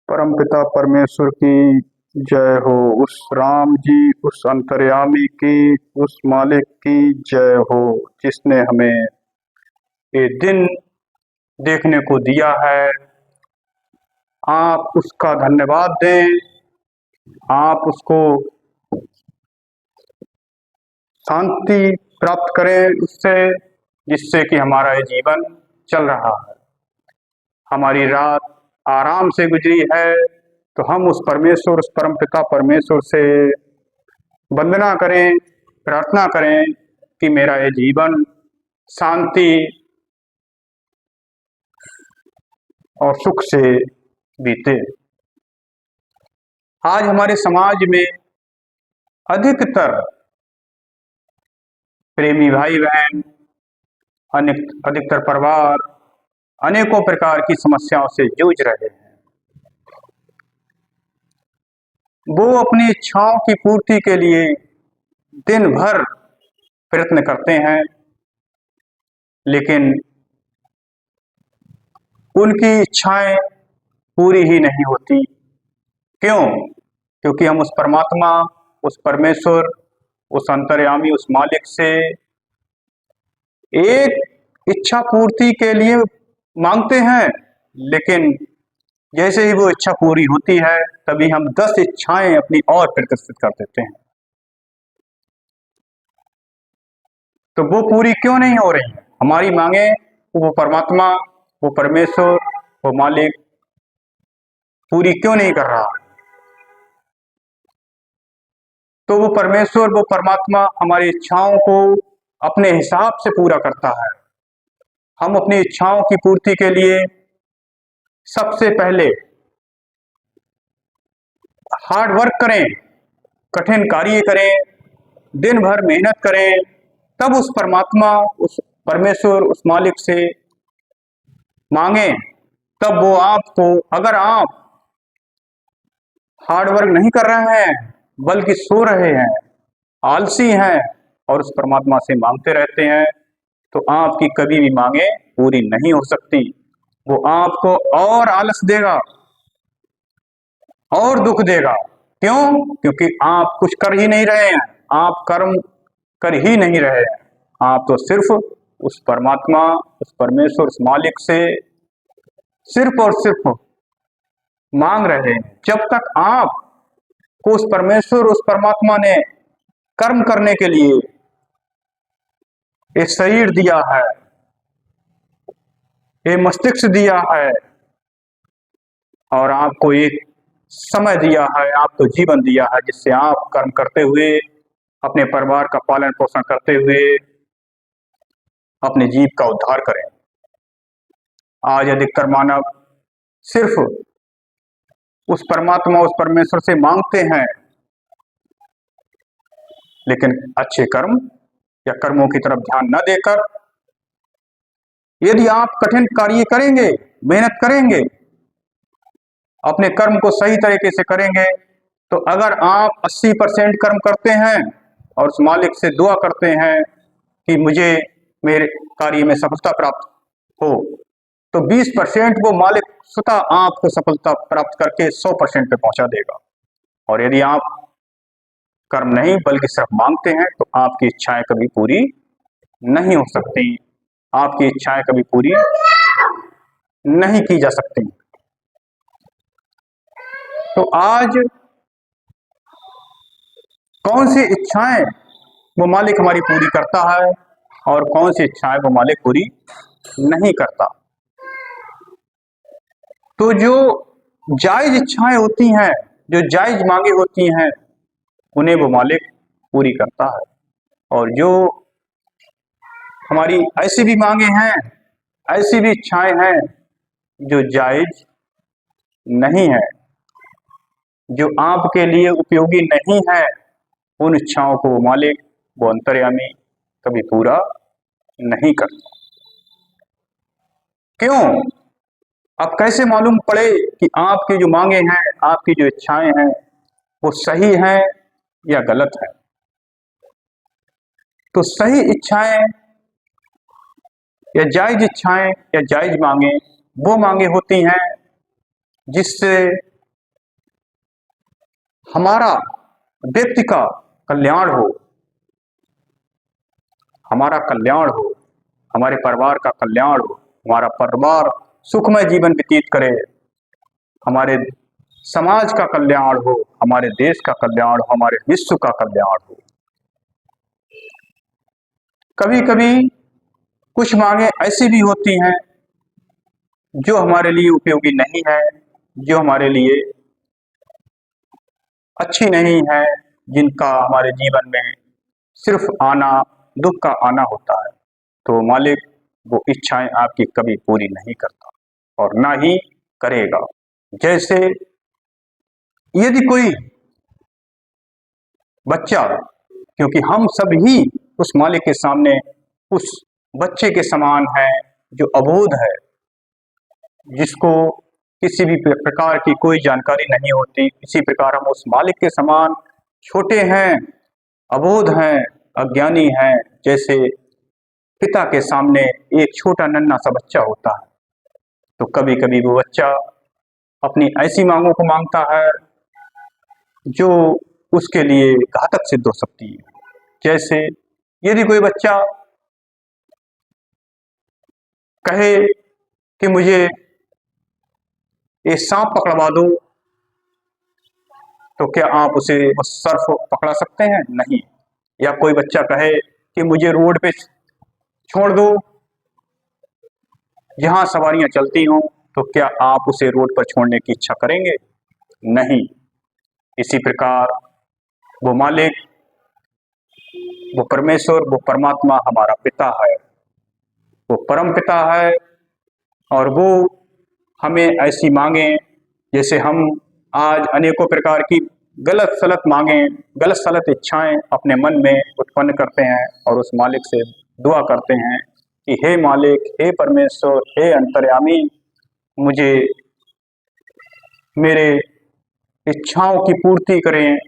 परमपिता परमेश्वर की जय हो। उस राम जी, उस अंतर्यामी की, उस मालिक की जय हो जिसने हमें ये दिन देखने को दिया है। आप उसका धन्यवाद दें, आप उसको शांति प्राप्त करें उससे, जिससे कि हमारा ये जीवन चल रहा है। हमारी रात आराम से गुजरी है तो हम उस परमेश्वर, उस परमपिता परमेश्वर से वंदना करें, प्रार्थना करें कि मेरा ये जीवन शांति और सुख से बीते। आज हमारे समाज में अधिकतर प्रेमी भाई बहन, अधिकतर परिवार अनेकों प्रकार की समस्याओं से जूझ रहे हैं। वो अपनी इच्छाओं की पूर्ति के लिए दिन भर प्रयत्न करते हैं, लेकिन उनकी इच्छाएं पूरी ही नहीं होती। क्यों? क्योंकि हम उस परमात्मा, उस परमेश्वर, उस अंतर्यामी, उस मालिक से एक इच्छा पूर्ति के लिए मांगते हैं, लेकिन जैसे ही वो इच्छा पूरी होती है तभी हम 10 इच्छाएं अपनी और प्रदर्शित कर देते हैं। तो वो पूरी क्यों नहीं हो रही है? हमारी मांगे वो परमात्मा, वो परमेश्वर, वो मालिक पूरी क्यों नहीं कर रहा? तो वो परमेश्वर, वो परमात्मा हमारी इच्छाओं को अपने हिसाब से पूरा करता है। हम अपनी इच्छाओं की पूर्ति के लिए सबसे पहले हार्ड वर्क करें, कठिन कार्य करें, दिन भर मेहनत करें, तब उस परमात्मा, उस परमेश्वर, उस मालिक से मांगे। तब वो आपको, अगर आप हार्ड वर्क नहीं कर रहे हैं बल्कि सो रहे हैं, आलसी हैं और उस परमात्मा से मांगते रहते हैं, तो आपकी कभी भी मांगे पूरी नहीं हो सकती। वो आपको और आलस देगा और दुख देगा। क्यों? क्योंकि आप कुछ कर ही नहीं रहे हैं, आप कर्म कर ही नहीं रहे हैं। आप तो सिर्फ उस परमात्मा, उस परमेश्वर, उस मालिक से सिर्फ और सिर्फ मांग रहे हैं। जब तक आप को उस परमेश्वर, उस परमात्मा ने कर्म करने के लिए एक शरीर दिया है, एक मस्तिष्क दिया है और आपको एक समय दिया है, आपको जीवन दिया है, जिससे आप कर्म करते हुए, अपने परिवार का पालन पोषण करते हुए अपने जीव का उद्धार करें। आज अधिकतर मानव सिर्फ उस परमात्मा, उस परमेश्वर से मांगते हैं, लेकिन अच्छे कर्म या कर्मों की तरफ ध्यान न देकर, यदि आप कठिन कार्य करेंगे, मेहनत करेंगे, अपने कर्म को सही तरीके से करेंगे, तो अगर आप 80% कर्म करते हैं और उस मालिक से दुआ करते हैं कि मुझे मेरे कार्य में सफलता प्राप्त हो, तो 20% वो मालिक स्वतः आपको सफलता प्राप्त करके 100% पे पहुंचा देगा। और यदि आप कर्म नहीं बल्कि सिर्फ मांगते हैं, तो आपकी इच्छाएं कभी पूरी नहीं हो सकती, आपकी इच्छाएं कभी पूरी नहीं की जा सकती। तो आज कौन सी इच्छाएं वो मालिक हमारी पूरी करता है और कौन सी इच्छाएं वो मालिक पूरी नहीं करता? तो जो जायज इच्छाएं होती हैं, जो जायज मांगे होती हैं, उन्हें वो मालिक पूरी करता है। और जो हमारी ऐसी भी मांगे हैं, ऐसी भी इच्छाएं हैं जो जायज नहीं है, जो आपके लिए उपयोगी नहीं है, उन इच्छाओं को वो मालिक, वो अंतर्यामी कभी पूरा नहीं करता। क्यों? अब कैसे मालूम पड़े कि आपकी जो मांगे हैं, आपकी जो इच्छाएं हैं, वो सही हैं या गलत है? तो सही इच्छाएं या जायज इच्छाएं या जायज मांगे वो मांगे होती हैं जिससे हमारा व्यक्ति का कल्याण हो, हमारा कल्याण हो, हमारे परिवार का कल्याण हो, हमारा परिवार सुखमय जीवन व्यतीत करे, हमारे समाज का कल्याण हो, हमारे देश का कल्याण हो, हमारे विश्व का कल्याण हो। कभी कभी कुछ मांगे ऐसी भी होती हैं जो हमारे लिए उपयोगी नहीं है, जो हमारे लिए अच्छी नहीं है, जिनका हमारे जीवन में सिर्फ आना, दुख का आना होता है। तो मालिक वो इच्छाएं आपकी कभी पूरी नहीं करता और ना ही करेगा। जैसे यदि कोई बच्चा, क्योंकि हम सभी उस मालिक के सामने उस बच्चे के समान है जो अबोध है, जिसको किसी भी प्रकार की कोई जानकारी नहीं होती, इसी प्रकार हम उस मालिक के समान छोटे हैं, अबोध हैं, अज्ञानी हैं। जैसे पिता के सामने एक छोटा नन्हा सा बच्चा होता है, तो कभी कभी वो बच्चा अपनी ऐसी मांगों को मांगता है जो उसके लिए घातक सिद्ध हो सकती है। जैसे यदि कोई बच्चा कहे कि मुझे ये सांप पकड़वा दो, तो क्या आप उसे उस सर्फ पकड़ा सकते हैं? नहीं। या कोई बच्चा कहे कि मुझे रोड पे छोड़ दो जहां सवारियां चलती हों, तो क्या आप उसे रोड पर छोड़ने की इच्छा करेंगे? नहीं। इसी प्रकार वो मालिक, वो परमेश्वर, वो परमात्मा हमारा पिता है, वो परम पिता है, और वो हमें ऐसी मांगे, जैसे हम आज अनेकों प्रकार की गलत सलत मांगे, गलत सलत इच्छाएं अपने मन में उत्पन्न करते हैं और उस मालिक से दुआ करते हैं कि हे मालिक, हे परमेश्वर, हे अंतर्यामी, मुझे मेरे इच्छाओं की पूर्ति करें,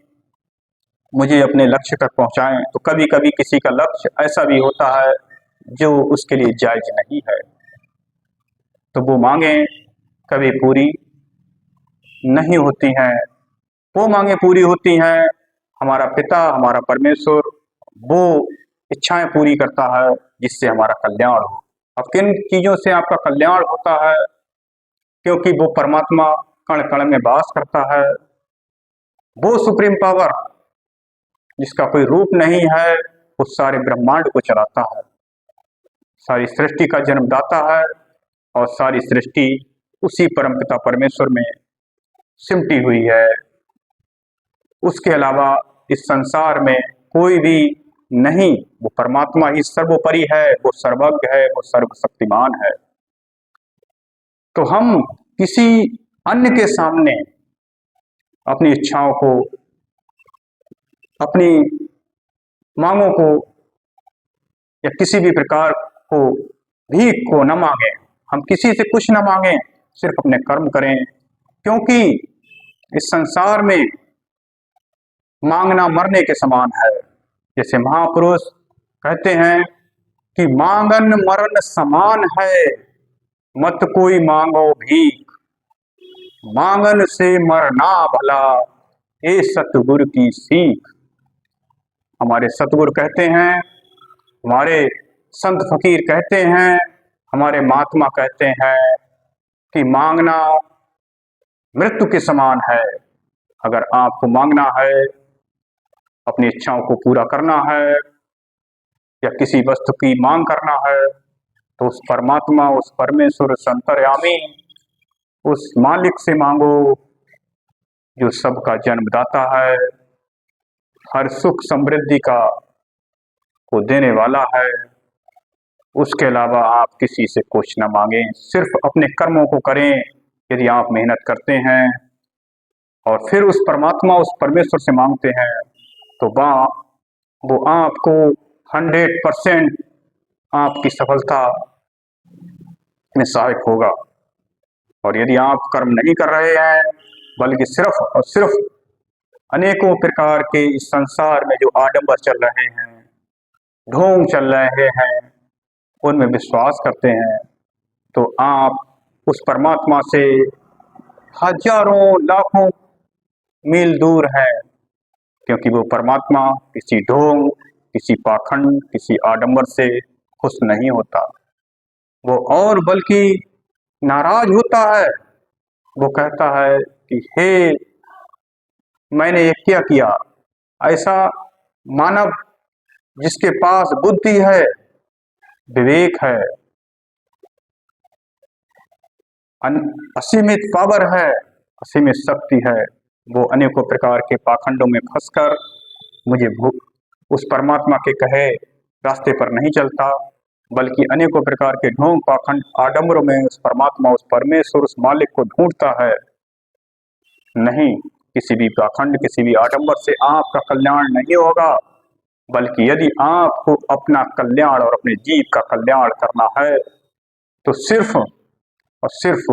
मुझे अपने लक्ष्य तक पहुंचाएं। तो कभी कभी किसी का लक्ष्य ऐसा भी होता है जो उसके लिए जायज नहीं है, तो वो मांगे कभी पूरी नहीं होती हैं। वो मांगे पूरी होती हैं, हमारा पिता, हमारा परमेश्वर वो इच्छाएं पूरी करता है जिससे हमारा कल्याण हो। अब किन चीजों से आपका कल्याण होता है? क्योंकि वो परमात्मा कण कण में वास करता है, वो सुप्रीम पावर जिसका कोई रूप नहीं है, वो सारे ब्रह्मांड को चलाता है, सारी सृष्टि का जन्मदाता है, और सारी सृष्टि उसी परमपिता परमेश्वर में सिमटी हुई है। उसके अलावा इस संसार में कोई भी नहीं, वो परमात्मा ही सर्वोपरि है, वो सर्वज्ञ है, वो सर्वशक्तिमान है। तो हम किसी अन्य के सामने अपनी इच्छाओं को, अपनी मांगों को या किसी भी प्रकार को भीख को न मांगे, हम किसी से कुछ न मांगे, सिर्फ अपने कर्म करें। क्योंकि इस संसार में मांगना मरने के समान है। जैसे महापुरुष कहते हैं कि मांगन मरण समान है, मत कोई मांगो भीख, मांगन से मरना भला, ये सतगुरु की सीख। हमारे सतगुरु कहते हैं, हमारे संत फकीर कहते हैं, हमारे महात्मा कहते हैं कि मांगना मृत्यु के समान है। अगर आपको मांगना है, अपनी इच्छाओं को पूरा करना है, या किसी वस्तु की मांग करना है, तो उस परमात्मा, उस परमेश्वर, उस अंतर्यामी, उस मालिक से मांगो जो सबका जन्मदाता है, हर सुख समृद्धि का को देने वाला है। उसके अलावा आप किसी से कुछ न मांगे, सिर्फ अपने कर्मों को करें। यदि आप मेहनत करते हैं और फिर उस परमात्मा, उस परमेश्वर से मांगते हैं, तो वो आपको 100% आपकी सफलता में सहायक होगा। और यदि आप कर्म नहीं कर रहे हैं, बल्कि सिर्फ और सिर्फ अनेकों प्रकार के इस संसार में जो आडंबर चल रहे हैं, ढोंग चल रहे हैं, उनमें विश्वास करते हैं, तो आप उस परमात्मा से हजारों लाखों मील दूर है, क्योंकि वो परमात्मा किसी ढोंग, किसी पाखंड, किसी आडंबर से खुश नहीं होता। वो और बल्कि नाराज होता है। वो कहता है कि हे, मैंने ये क्या किया। ऐसा मानव जिसके पास बुद्धि है, विवेक है, असीमित पावर है, असीमित शक्ति है, वो अनेकों प्रकार के पाखंडों में फंसकर मुझे उस परमात्मा के कहे रास्ते पर नहीं चलता, बल्कि अनेकों प्रकार के ढोंग, पाखंड, आडंबरों में उस परमात्मा, उस परमेश्वर, उस मालिक को ढूंढता है। नहीं, किसी भी पाखंड, किसी भी आडंबर से आपका कल्याण नहीं होगा, बल्कि यदि आपको अपना कल्याण और अपने जीव का कल्याण करना है तो सिर्फ और सिर्फ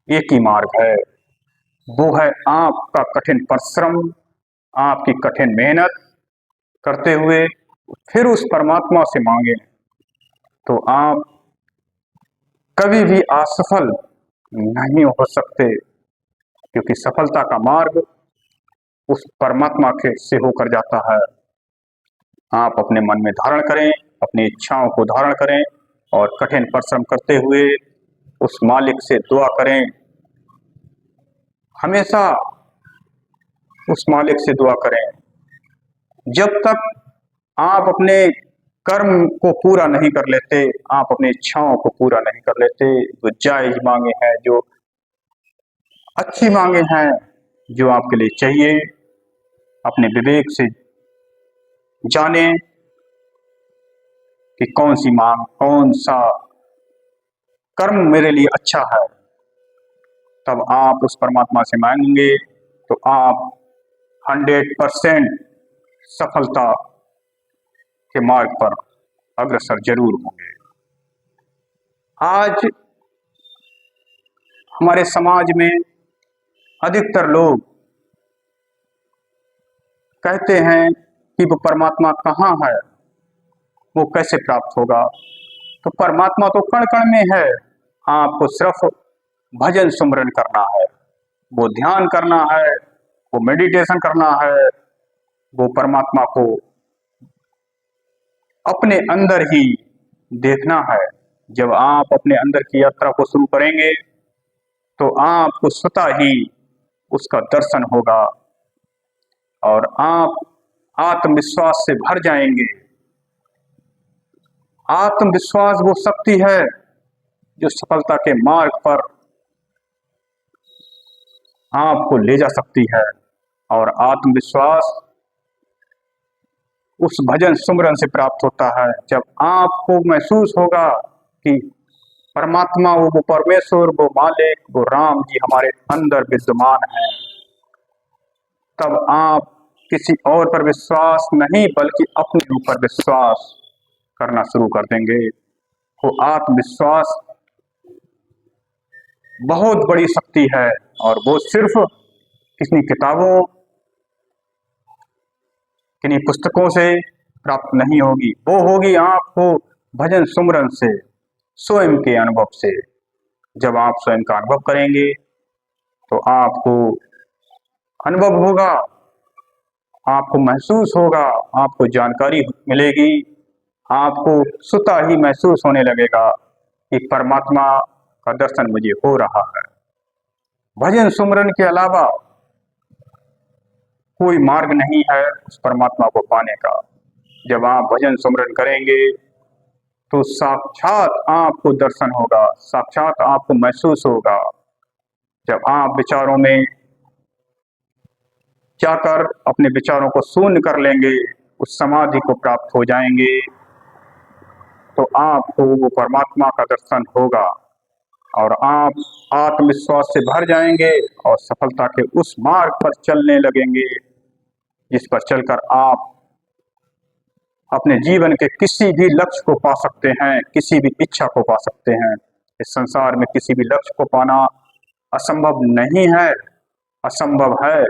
एक ही मार्ग है। वो है आपका कठिन परिश्रम, आपकी कठिन मेहनत करते हुए फिर उस परमात्मा से मांगे, तो आप कभी भी असफल नहीं हो सकते, क्योंकि सफलता का मार्ग उस परमात्मा के से होकर जाता है। आप अपने मन में धारण करें, अपनी इच्छाओं को धारण करें और कठिन परिश्रम करते हुए उस मालिक से दुआ करें। हमेशा उस मालिक से दुआ करें। जब तक आप अपने कर्म को पूरा नहीं कर लेते, आप अपनी इच्छाओं को पूरा नहीं कर लेते, जो जायज मांगे हैं, जो अच्छी मांगे हैं, जो आपके लिए चाहिए, अपने विवेक से जाने कि कौन सी मांग, कौन सा कर्म मेरे लिए अच्छा है। तब आप उस परमात्मा से मांगेंगे तो आप 100% सफलता के मार्ग पर अग्रसर जरूर होंगे। आज हमारे समाज में अधिकतर लोग कहते हैं कि वो परमात्मा कहाँ है, वो कैसे प्राप्त होगा। तो परमात्मा तो कण कण में है, आपको सिर्फ भजन सुमरन करना है, वो ध्यान करना है, वो मेडिटेशन करना है, वो परमात्मा को अपने अंदर ही देखना है। जब आप अपने अंदर की यात्रा को शुरू करेंगे तो आपको स्वतः ही उसका दर्शन होगा और आप आत्मविश्वास से भर जाएंगे। आत्मविश्वास वो शक्ति है जो सफलता के मार्ग पर आपको ले जा सकती है, और आत्मविश्वास उस भजन सुमरन से प्राप्त होता है। जब आपको महसूस होगा कि परमात्मा, वो परमेश्वर, वो मालिक, वो राम जी हमारे अंदर विद्यमान है, तब आप किसी और पर विश्वास नहीं बल्कि अपने ऊपर विश्वास करना शुरू कर देंगे। वो आत्मविश्वास बहुत बड़ी शक्ति है और वो सिर्फ किसी किताबों, किन्हीं पुस्तकों से प्राप्त नहीं होगी, वो होगी आपको भजन सुमरन से, स्वयं के अनुभव से। जब आप स्वयं का अनुभव करेंगे तो आपको अनुभव होगा, आपको महसूस होगा, आपको जानकारी मिलेगी, आपको स्वतः ही महसूस होने लगेगा कि परमात्मा का दर्शन मुझे हो रहा है। भजन सुमरन के अलावा कोई मार्ग नहीं है उस परमात्मा को पाने का। जब आप भजन सुमरन करेंगे तो साक्षात आपको दर्शन होगा, साक्षात आपको महसूस होगा। जब आप विचारों में जाकर अपने विचारों को शून्य कर लेंगे, उस समाधि को प्राप्त हो जाएंगे, तो आपको वो परमात्मा का दर्शन होगा और आप आत्मविश्वास से भर जाएंगे और सफलता के उस मार्ग पर चलने लगेंगे जिस पर चलकर आप अपने जीवन के किसी भी लक्ष्य को पा सकते हैं, किसी भी इच्छा को पा सकते हैं। इस संसार में किसी भी लक्ष्य को पाना असंभव नहीं है। असंभव है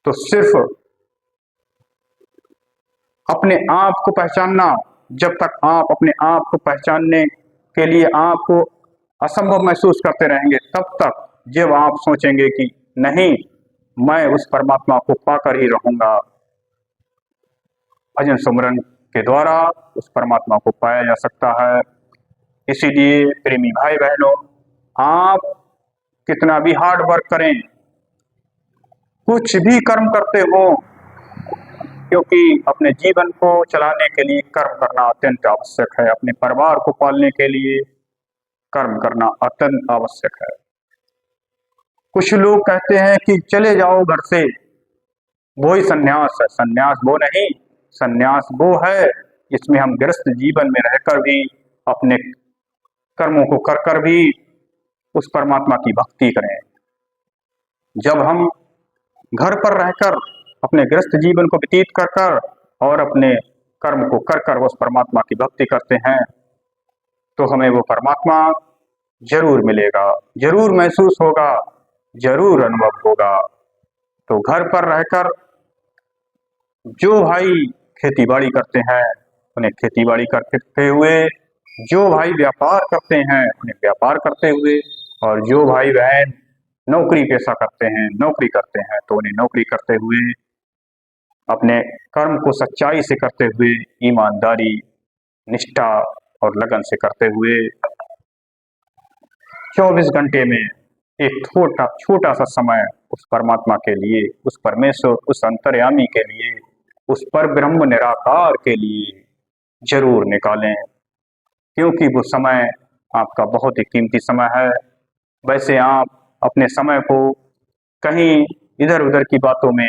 तो सिर्फ अपने आप को पहचानना। जब तक आप अपने आप को पहचानने के लिए आपको असंभव महसूस करते रहेंगे, तब तक जब आप सोचेंगे कि नहीं, मैं उस परमात्मा को पाकर ही रहूंगा। भजन सुमरन के द्वारा उस परमात्मा को पाया जा सकता है। इसीलिए प्रेमी भाई बहनों, आप कितना भी हार्ड वर्क करें, कुछ भी कर्म करते हो, क्योंकि अपने जीवन को चलाने के लिए कर्म करना अत्यंत आवश्यक है। अपने परिवार को पालने के लिए कर्म करना अत्यंत आवश्यक है। कुछ लोग कहते हैं कि चले जाओ घर से, वो ही सन्यास है। सन्यास वो नहीं, सन्यास वो है जिसमें हम गृहस्थ जीवन में रहकर भी अपने कर्मों को कर कर भी उस परमात्मा की भक्ति करें। जब हम घर पर रहकर अपने गृहस्थ जीवन को व्यतीत कर कर और अपने कर्म को कर कर उस परमात्मा की भक्ति करते हैं, तो हमें वो परमात्मा जरूर मिलेगा, जरूर महसूस होगा, जरूर अनुभव होगा। तो घर पर रहकर जो भाई खेती बाड़ी करते हैं उन्हें खेती बाड़ी करते हुए, जो भाई व्यापार करते हैं उन्हें व्यापार करते हुए, और जो भाई बहन नौकरी पेशा करते हैं, नौकरी करते हैं, तो उन्हें नौकरी करते हुए, अपने कर्म को सच्चाई से करते हुए, ईमानदारी, निष्ठा और लगन से करते हुए 24 घंटे में एक छोटा सा समय उस परमात्मा के लिए, उस परमेश्वर, उस अंतर्यामी के लिए, उस पर ब्रह्म निराकार के लिए जरूर निकालें, क्योंकि वो समय आपका बहुत ही कीमती समय है। वैसे आप अपने समय को कहीं इधर उधर की बातों में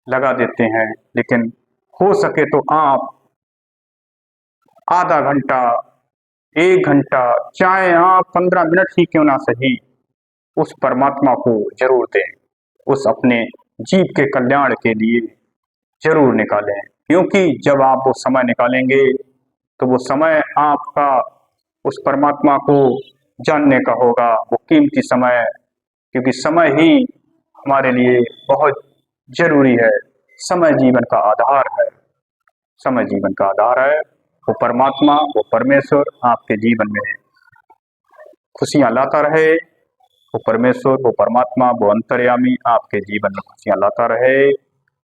लगा देते हैं, लेकिन हो सके तो आप आधा घंटा, 1 घंटा, चाहे आप 15 मिनट ही क्यों ना सही, उस परमात्मा को जरूर दें। उस अपने जीव के कल्याण के लिए जरूर निकालें, क्योंकि जब आप वो समय निकालेंगे तो वो समय आपका उस परमात्मा को जानने का होगा, वो कीमती समय। क्योंकि समय ही हमारे लिए बहुत जरूरी है। समय जीवन का आधार है, समय जीवन का आधार है। वो परमात्मा, वो परमेश्वर आपके जीवन में खुशियां लाता रहे। वो परमेश्वर, वो परमात्मा, वो अंतर्यामी आपके जीवन में खुशियां लाता रहे।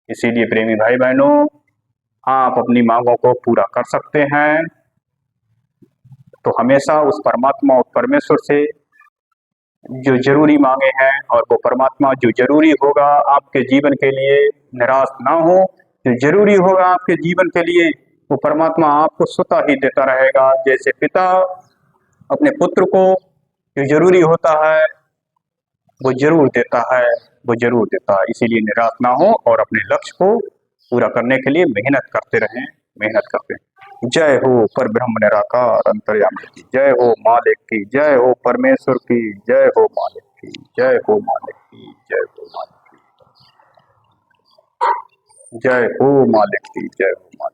इसीलिए प्रेमी भाई बहनों, आप अपनी मांगों को पूरा कर सकते हैं तो हमेशा उस परमात्मा और परमेश्वर से जो जरूरी मांगे हैं, और वो परमात्मा जो जरूरी होगा आपके जीवन के लिए, निराश ना हो। जो जरूरी होगा आपके जीवन के लिए, वो परमात्मा आपको स्वतः ही देता रहेगा। जैसे पिता अपने पुत्र को जो जरूरी होता है वो जरूर देता है, वो जरूर देता है। इसीलिए निराश ना हो और अपने लक्ष्य को पूरा करने के लिए मेहनत करते रहें, मेहनत करते रहें। जय हो पर ब्रह्म निराकार अंतर्यामी की जय हो, मालिक की जय हो, परमेश्वर की जय हो, मालिक की जय हो, मालिक की जय हो, मालिक की जय हो, मालिक की जय हो, मालिक।